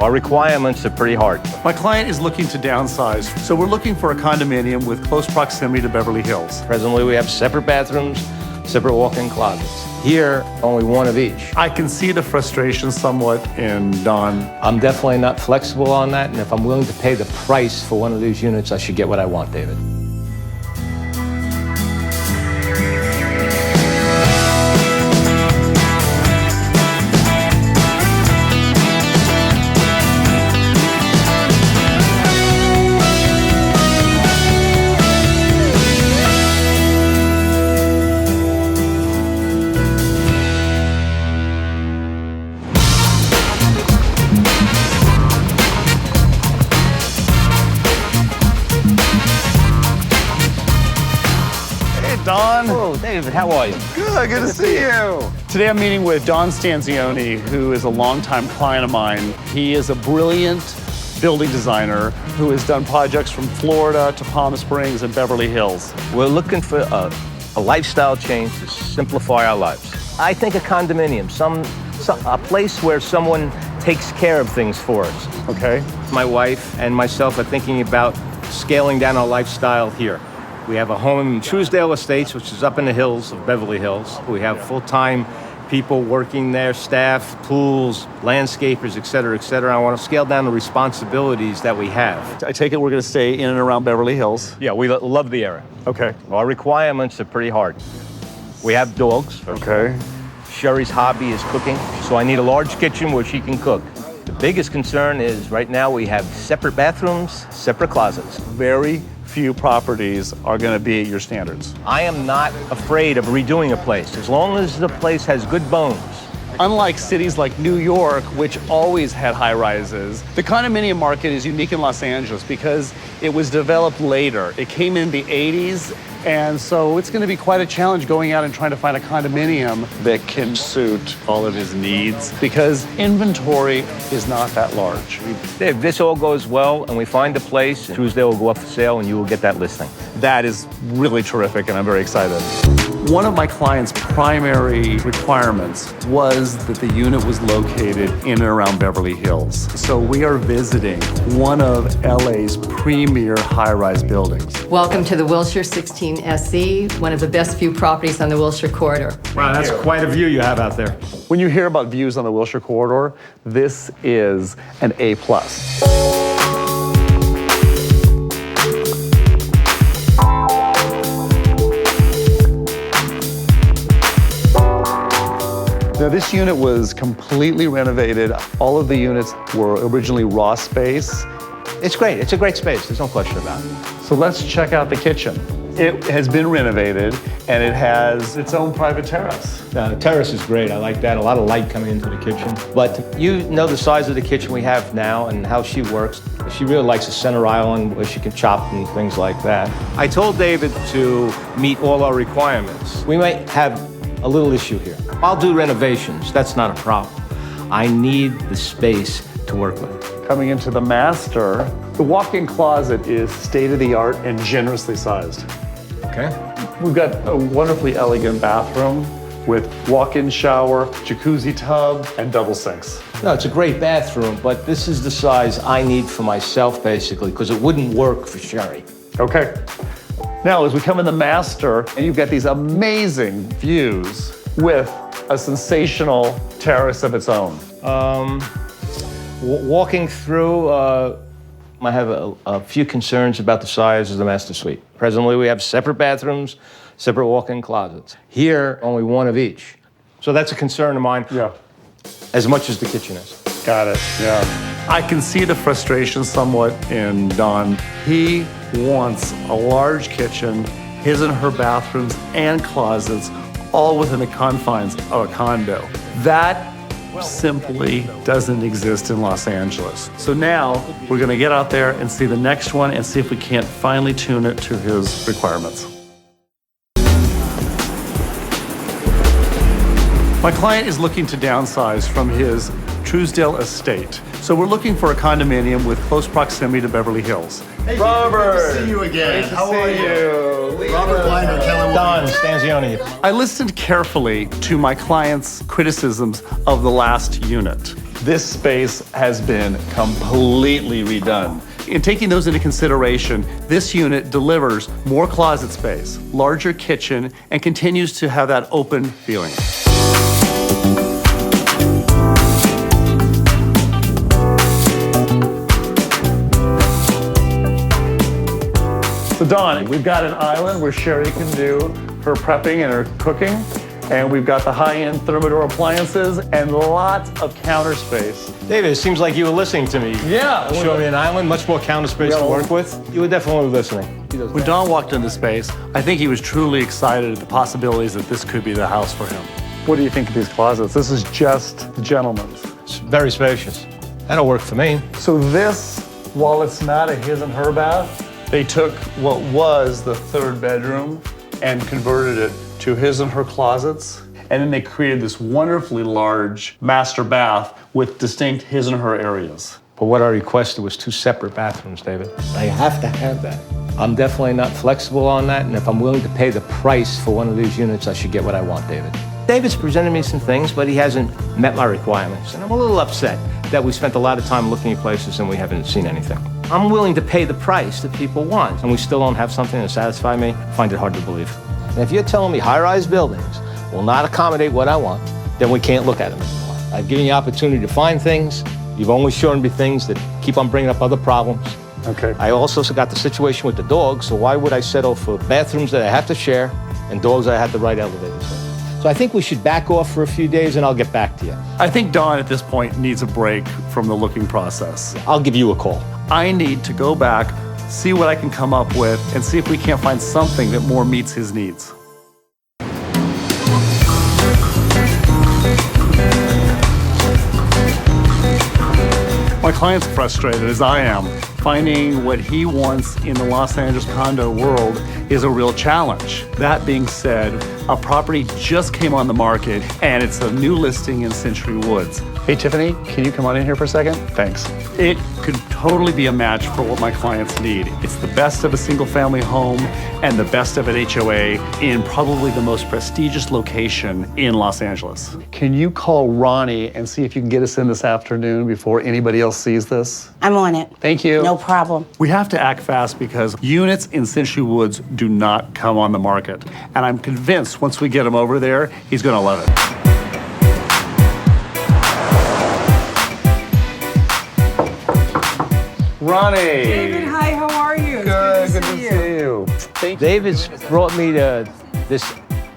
Our requirements are pretty hard. My client is looking to downsize, so we're looking for a condominium with close proximity to Beverly Hills. Presently, we have separate bathrooms, separate walk-in closets. Here, only one of each. I can see the frustration somewhat in Don. I'm definitely not flexible on that, and if I'm willing to pay the price for one of these units, I should get what I want, David. Don. Hello, David. How are you? Good to see you. Today I'm meeting with Don Stanzioni, who is a longtime client of mine. He is a brilliant building designer who has done projects from Florida to Palm Springs and Beverly Hills. We're looking for a lifestyle change to simplify our lives. I think a condominium, a place where someone takes care of things for us. Okay. My wife and myself are thinking about scaling down our lifestyle here. We have a home in Trousdale Estates, which is up in the hills of Beverly Hills. We have full-time people working there, staff, tools, landscapers, et cetera, et cetera. I want to scale down the responsibilities that we have. I take it we're going to stay in and around Beverly Hills. Yeah, we love the area. Okay. Our requirements are pretty hard. We have dogs. Okay. Sherry's hobby is cooking, so I need a large kitchen where she can cook. The biggest concern is right now we have separate bathrooms, separate closets. Very few properties are going to be at your standards. I am not afraid of redoing a place as long as the place has good bones. Unlike cities like New York, which always had high rises, the condominium market is unique in Los Angeles because it was developed later. It came in the 80s, and so it's going to be quite a challenge going out and trying to find a condominium that can suit all of his needs because inventory is not that large. If this all goes well and we find a place, Trousdale will go up for sale and you will get that listing. That is really terrific, and I'm very excited. One of my client's primary requirements was that the unit was located in and around Beverly Hills. So we are visiting one of LA's premier high-rise buildings. Welcome to the Wilshire 16 SE, one of the best view properties on the Wilshire corridor. Wow, that's quite a view you have out there. When you hear about views on the Wilshire corridor, this is an A+. Now, this unit was completely renovated. All of the units were originally raw space. It's great. It's a great space. There's no question about it. So let's check out the kitchen. It has been renovated, and it has its own private terrace. The terrace is great. I like that. A lot of light coming into the kitchen. But you know the size of the kitchen we have now and how she works. She really likes a center island where she can chop and things like that. I told David to meet all our requirements. We might have a little issue here. I'll do renovations. That's not a problem. I need the space to work with. Coming into the master, the walk-in closet is state-of-the-art and generously sized. Okay. We've got a wonderfully elegant bathroom with walk-in shower, jacuzzi tub, and double sinks. No, it's a great bathroom, but this is the size I need for myself, basically, because it wouldn't work for Sherry. Okay. Now, as we come in the master, and you've got these amazing views with a sensational terrace of its own. Walking through, I have a few concerns about the size of the master suite. Presently, we have separate bathrooms, separate walk-in closets. Here, only one of each. So that's a concern of mine, Yeah. as much as the kitchen is. Got it, yeah. I can see the frustration somewhat in Don. He wants a large kitchen, his and her bathrooms and closets, all within the confines of a condo. That simply doesn't exist in Los Angeles. So now we're gonna get out there and see the next one and see if we can't finally tune it to his requirements. My client is looking to downsize from his Trousdale estate. So we're looking for a condominium with close proximity to Beverly Hills. Hey, Robert! Good to see you again. How are you? Robert Weiner, Kelly Don Stanzioni. I listened carefully to my clients' criticisms of the last unit. This space has been completely redone. In taking those into consideration, this unit delivers more closet space, larger kitchen, and continues to have that open feeling. So Dawn, we've got an island where Sherry can do her prepping and her cooking, and we've got the high-end Thermador appliances and lots of counter space. David, it seems like you were listening to me. Yeah. Show me an island, much more counter space to work with. You were definitely listening. When Don walked into space, I think he was truly excited at the possibilities that this could be the house for him. What do you think of these closets? This is just the gentleman's. It's very spacious. That'll work for me. So this, while it's not a his and her bath, they took what was the third bedroom and converted it to his and her closets. And then they created this wonderfully large master bath with distinct his and her areas. But what I requested was 2 separate bathrooms, David. I have to have that. I'm definitely not flexible on that, and if I'm willing to pay the price for one of these units, I should get what I want, David. David's presented me some things, but he hasn't met my requirements, and I'm a little upset that we spent a lot of time looking at places and we haven't seen anything. I'm willing to pay the price that people want, and we still don't have something to satisfy me. I find it hard to believe. And if you're telling me high-rise buildings will not accommodate what I want, then we can't look at them anymore. I've given you opportunity to find things. You've only shown me things that keep on bringing up other problems. Okay. I also got the situation with the dogs, so why would I settle for bathrooms that I have to share and dogs that I have to ride elevators with? So I think we should back off for a few days and I'll get back to you. I think Don at this point needs a break from the looking process. I'll give you a call. I need to go back, see what I can come up with, and see if we can't find something that more meets his needs. My client's frustrated, as I am. Finding what he wants in the Los Angeles condo world is a real challenge. That being said, a property just came on the market, and it's a new listing in Century Woods. Hey, Tiffany, can you come on in here for a second? Thanks. It could totally be a match for what my clients need. It's the best of a single-family home and the best of an HOA in probably the most prestigious location in Los Angeles. Can you call Ronnie and see if you can get us in this afternoon before anybody else sees this? I'm on it. Thank you. No problem. We have to act fast because units in Century Woods do not come on the market. And I'm convinced once we get him over there, he's gonna love it. Ronnie. David, hi, how are you? Good to see you. Thank you. David's brought me to this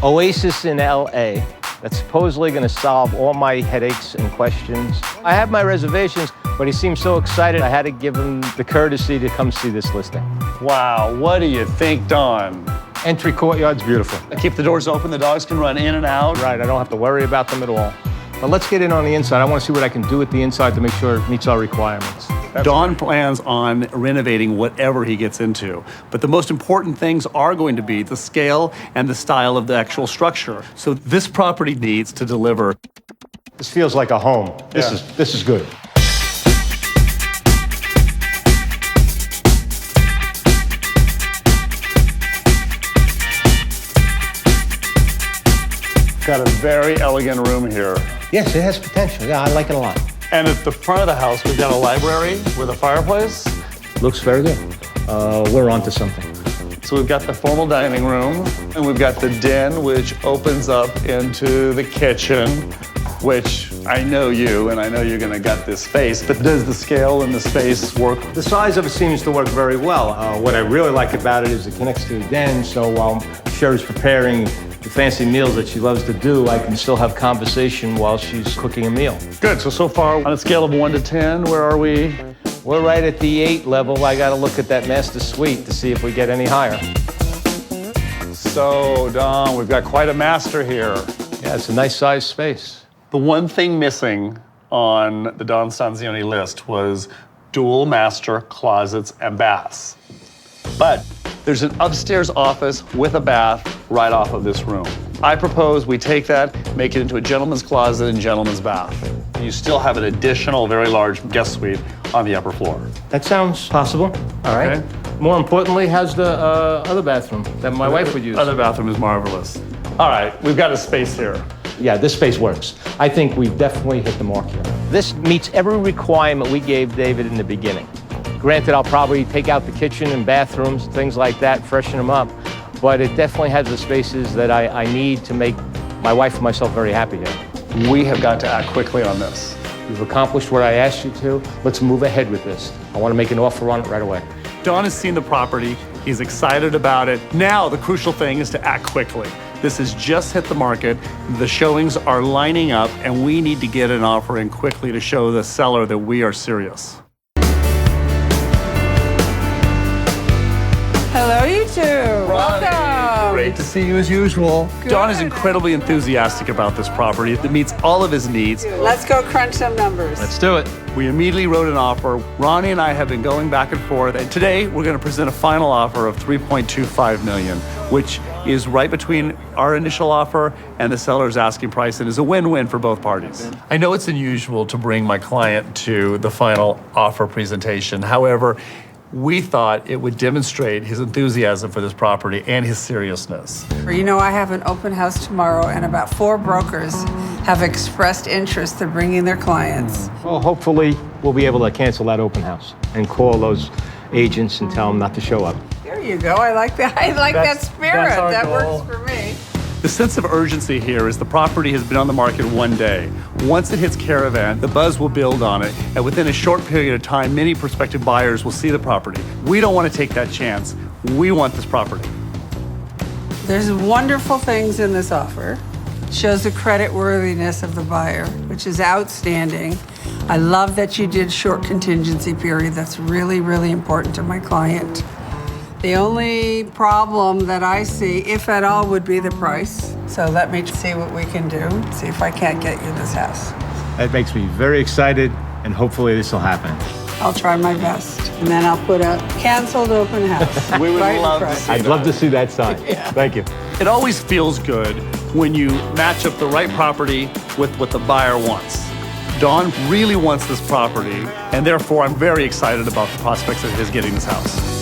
oasis in LA that's supposedly going to solve all my headaches and questions. I have my reservations, but he seems so excited I had to give him the courtesy to come see this listing. Wow, what do you think, Don? Entry courtyard's beautiful. Keep the doors open, the dogs can run in and out. Right, I don't have to worry about them at all. But let's get in on the inside. I want to see what I can do with the inside to make sure it meets our requirements. Don plans on renovating whatever he gets into, but the most important things are going to be the scale and the style of the actual structure. So this property needs to deliver. This feels like a home. This is good. Got a very elegant room here. Yes, it has potential. Yeah, I like it a lot. And at the front of the house, we've got a library with a fireplace. Looks very good. We're onto something. So we've got the formal dining room, and we've got the den, which opens up into the kitchen, which I know you, and I know you're gonna gut this space, but does the scale and the space work? The size of it seems to work very well. What I really like about it is it connects to the den, so while Sherry's preparing the fancy meals that she loves to do, I can still have conversation while she's cooking a meal. Good, so far on a scale of 1 to 10, where are we? We're right at the 8 level. I gotta look at that master suite to see if we get any higher. So, Don, we've got quite a master here. Yeah, it's a nice sized space. The one thing missing on the Don Stanzioni list was dual master closets and baths. But there's an upstairs office with a bath right off of this room. I propose we take that, make it into a gentleman's closet and gentleman's bath. You still have an additional very large guest suite on the upper floor. That sounds possible. All right. Okay? more importantly, how's the other bathroom that my wife would use? Other bathroom is marvelous. All right, we've got a space here. Yeah, this space works. I think we've definitely hit the mark here. This meets every requirement we gave David in the beginning. Granted, I'll probably take out the kitchen and bathrooms, things like that, freshen them up, but it definitely has the spaces that I need to make my wife and myself very happy here. We have got to act quickly on this. You've accomplished what I asked you to. Let's move ahead with this. I want to make an offer on it right away. Don has seen the property. He's excited about it. Now, the crucial thing is to act quickly. This has just hit the market. The showings are lining up, and we need to get an offer in quickly to show the seller that we are serious. Hello, you two. Welcome. Great to see you as usual. Don is incredibly enthusiastic about this property. It meets all of his needs. Let's go crunch some numbers. Let's do it. We immediately wrote an offer. Ronnie and I have been going back and forth, and today we're going to present a final offer of $3.25 million, which is right between our initial offer and the seller's asking price and is a win-win for both parties. I know it's unusual to bring my client to the final offer presentation. However, we thought it would demonstrate his enthusiasm for this property and his seriousness. You know, I have an open house tomorrow, and about 4 brokers have expressed interest in bringing their clients. Well, hopefully, we'll be able to cancel that open house and call those agents and tell them not to show up. There you go. I like that. I like that spirit. That's our That goal. works for me. The sense of urgency here is the property has been on the market one day. Once it hits Caravan, the buzz will build on it, and within a short period of time, many prospective buyers will see the property. We don't want to take that chance. We want this property. There's wonderful things in this offer. Shows the credit worthiness of the buyer, which is outstanding. I love that you did short contingency period. That's really, really important to my client. The only problem that I see, if at all, would be the price. So let me see what we can do, see if I can't get you this house. That makes me very excited, and hopefully this will happen. I'll try my best. And then I'll put a canceled open house. We would right in love to front. see I'd love to see that sign. Thank you. It always feels good when you match up the right property with what the buyer wants. Don really wants this property, and therefore I'm very excited about the prospects of his getting this house.